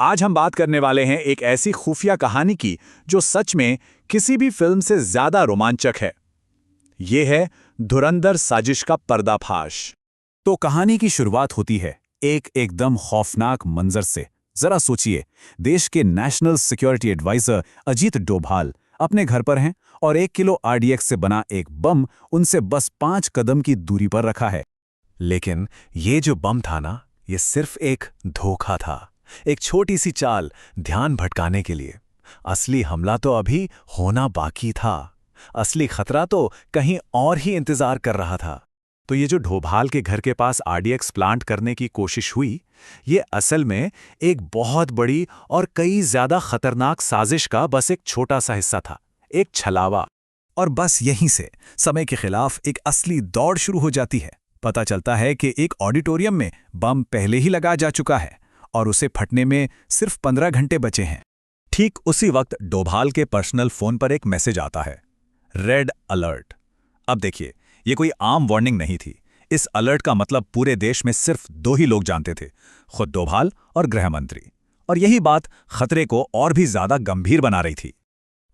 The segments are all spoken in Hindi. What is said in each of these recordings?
आज हम बात करने वाले हैं एक ऐसी खुफिया कहानी की जो सच में किसी भी फिल्म से ज्यादा रोमांचक है। ये है धुरंधर साजिश का पर्दाफाश। तो कहानी की शुरुआत होती है एक एकदम खौफनाक मंजर से। जरा सोचिए, देश के national security adviser Ajit Doval अपने घर पर हैं और 1 किलो आरडीएक्स से बना एक बम उनसे बस 5 कदम की दूरी पर रखा है। लेकिन ये जो बम था ना, ये सिर्फ एक धोखा था, एक छोटी सी चाल ध्यान भटकाने के लिए। असली हमला तो अभी होना बाकी था। असली खतरा तो कहीं और ही इंतजार कर रहा था। तो ये जो डोभाल के घर के पास आरडीएक्स प्लांट करने की कोशिश हुई, ये असल में एक बहुत बड़ी और कई ज्यादा खतरनाक साजिश का बस एक छोटा सा हिस्सा था, एक छलावा। और बस यहीं से समय के खिलाफ एक असली दौड़ शुरू हो जाती है। पता चलता है कि एक ऑडिटोरियम में बम पहले ही लगा जा चुका है और उसे फटने में सिर्फ 15 घंटे बचे हैं। ठीक उसी वक्त डोभाल के पर्सनल फोन पर एक मैसेज आता है, रेड अलर्ट। अब देखिए, ये कोई आम वार्निंग नहीं थी। इस अलर्ट का मतलब पूरे देश में सिर्फ 2 ही लोग जानते थे, खुद डोभाल और गृह मंत्री। और यही बात खतरे को और भी ज्यादा गंभीर बना रही थी।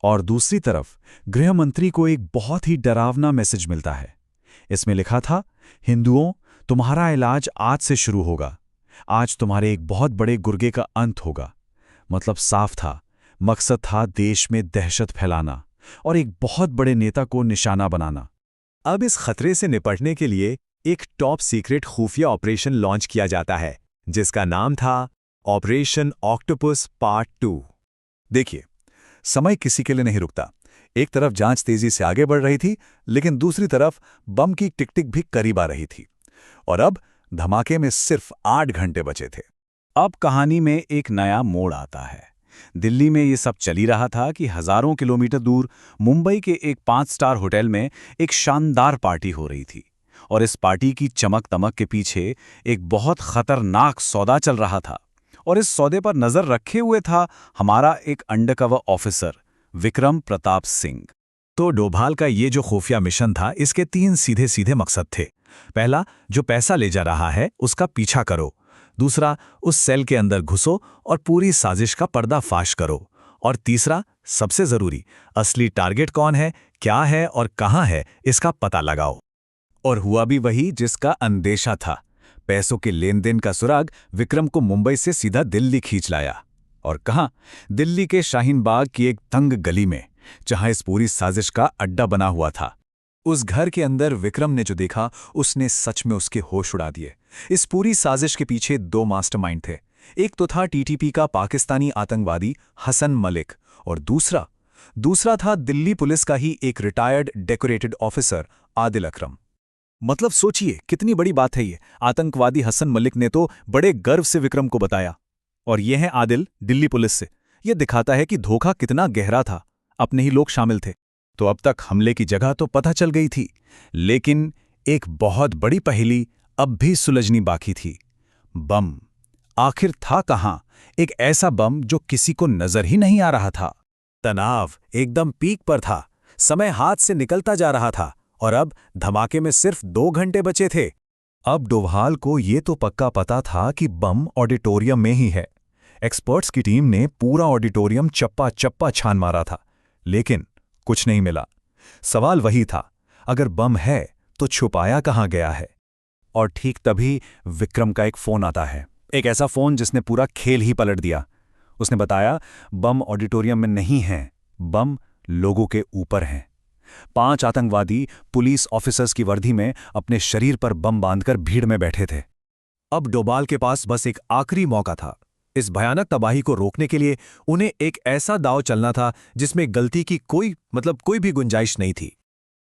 और दूसरी तरफ गृह मंत्री को एक बहुत ही डरावना मैसेज मिलता है। इसमें लिखा था, हिंदुओं, तुम्हारा इलाज आज से शुरू होगा। आज तुम्हारे एक बहुत बड़े गुर्गे का अंत होगा। मतलब साफ था, मकसद था देश में दहशत फैलाना और एक बहुत बड़े नेता को निशाना बनाना। अब इस खतरे से निपटने के लिए एक टॉप सीक्रेट खुफिया ऑपरेशन लॉन्च किया जाता है, जिसका नाम था ऑपरेशन ऑक्टोपस पार्ट 2। देखिए, समय किसी के लिए नहीं रुकता। एक तरफ जांच तेजी से आगे बढ़ रही थी, लेकिन दूसरी तरफ बम की टिक-टिक भी करीब आ रही थी। और अब धमाके में सिर्फ 8 घंटे बचे थे। अब कहानी में एक नया मोड़ आता है। दिल्ली में ये सब चल ही रहा था कि हजारों किलोमीटर दूर मुंबई के एक 5 स्टार होटल में एक शानदार पार्टी हो रही थी। और इस पार्टी की चमक दमक के पीछे एक बहुत खतरनाक सौदा चल रहा था। और इस सौदे पर नजर रखे हुए था हमारा एक अंडरकवर ऑफिसर विक्रम प्रताप सिंह। तो डोभाल का ये जो खुफिया मिशन था, इसके 3 सीधे सीधे मकसद थे। पहला, जो पैसा ले जा रहा है उसका पीछा करो। दूसरा, उस सेल के अंदर घुसो और पूरी साजिश का पर्दाफाश करो। और तीसरा, सबसे जरूरी, असली टारगेट कौन है, क्या है और कहां है, इसका पता लगाओ। और हुआ भी वही जिसका अंदेशा था। पैसों के लेन देन का सुराग विक्रम को मुंबई से सीधा दिल्ली खींच लाया। और कहां? दिल्ली के शाहीन बाग की एक तंग गली में, जहां इस पूरी साजिश का अड्डा बना हुआ था। उस घर के अंदर विक्रम ने जो देखा, उसने सच में उसके होश उड़ा दिए। इस पूरी साजिश के पीछे 2 मास्टरमाइंड थे। एक तो था टीटीपी का पाकिस्तानी आतंकवादी हसन मलिक, और दूसरा था दिल्ली पुलिस का ही एक रिटायर्ड डेकोरेटेड ऑफिसर आदिल अकरम। मतलब सोचिए, कितनी बड़ी बात है ये। आतंकवादी हसन मलिक ने तो बड़े गर्व से विक्रम को बताया, और ये है आदिल दिल्ली पुलिस से। यह दिखाता है कि धोखा कितना गहरा था। अपने ही लोग शामिल थे। तो अब तक हमले की जगह तो पता चल गई थी, लेकिन एक बहुत बड़ी पहेली अब भी सुलझनी बाकी थी। बम आखिर था कहां? एक ऐसा बम जो किसी को नजर ही नहीं आ रहा था। तनाव एकदम पीक पर था। समय हाथ से निकलता जा रहा था और अब धमाके में सिर्फ 2 घंटे बचे थे। अब डोभाल को ये तो पक्का पता था कि बम ऑडिटोरियम में ही है। एक्सपर्ट्स की टीम ने पूरा ऑडिटोरियम चप्पा चप्पा छान मारा था, लेकिन कुछ नहीं मिला। सवाल वही था, अगर बम है तो छुपाया कहां गया है? और ठीक तभी विक्रम का एक फोन आता है। एक ऐसा फोन जिसने पूरा खेल ही पलट दिया। उसने बताया, बम ऑडिटोरियम में नहीं है, बम लोगों के ऊपर हैं। 5 आतंकवादी पुलिस ऑफिसर्स की वर्दी में अपने शरीर पर बम बांधकर भीड़ में बैठे थे। अब डोभाल के पास बस एक आखिरी मौका था। इस भयानक तबाही को रोकने के लिए उन्हें एक ऐसा दांव चलना था जिसमें गलती की कोई भी गुंजाइश नहीं थी।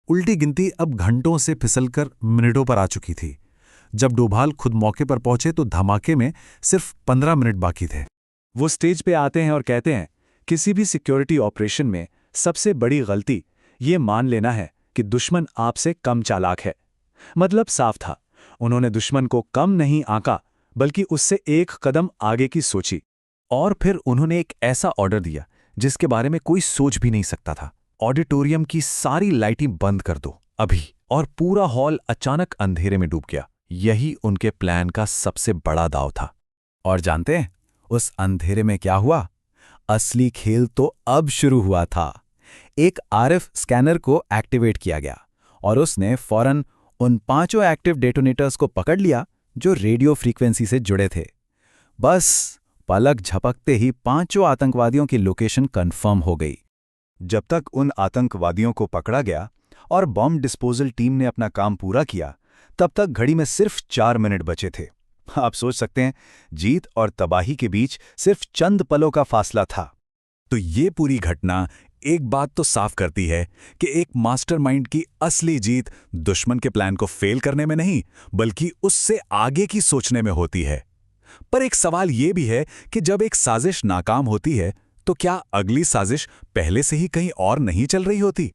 उल्टी गिनती अब घंटों से फिसलकर मिनटों पर आ चुकी थी। जब डोभाल खुद मौके पर पहुंचे तो धमाके में सिर्फ 15 मिनट बाकी थे। वो स्टेज पे आते हैं और कहते हैं, किसी भी सिक्योरिटी ऑपरेशन में सबसे बड़ी गलती ये मान लेना है कि दुश्मन आपसे कम चालाक है। मतलब साफ था, उन्होंने दुश्मन को कम नहीं आंका, बल्कि उससे एक कदम आगे की सोची। और फिर उन्होंने एक ऐसा ऑर्डर दिया जिसके बारे में कोई सोच भी नहीं सकता था। ऑडिटोरियम की सारी लाइटें बंद कर दो अभी। और पूरा हॉल अचानक अंधेरे में डूब गया। यही उनके प्लान का सबसे बड़ा दांव था। और जानते हैं, उस अंधेरे में क्या हुआ? असली खेल तो अब शुरू हुआ था। एक आरएफ स्कैनर को एक्टिवेट किया गया और उसने फौरन उन 5 एक्टिव डेटोनेटर्स को पकड़ लिया जो रेडियो फ्रीक्वेंसी से जुड़े थे। बस पलक झपकते ही 5 आतंकवादियों की लोकेशन कंफर्म हो गई। जब तक उन आतंकवादियों को पकड़ा गया और बॉम्ब डिस्पोजल टीम ने अपना काम पूरा किया, तब तक घड़ी में सिर्फ 4 मिनट बचे थे। आप सोच सकते हैं, जीत और तबाही के बीच सिर्फ चंद पलों का फासला था। तो ये पूरी घटना एक बात तो साफ करती है कि एक मास्टरमाइंड की असली जीत दुश्मन के प्लान को फेल करने में नहीं, बल्कि उससे आगे की सोचने में होती है। पर एक सवाल ये भी है कि जब एक साजिश नाकाम होती है, तो क्या अगली साजिश पहले से ही कहीं और नहीं चल रही होती?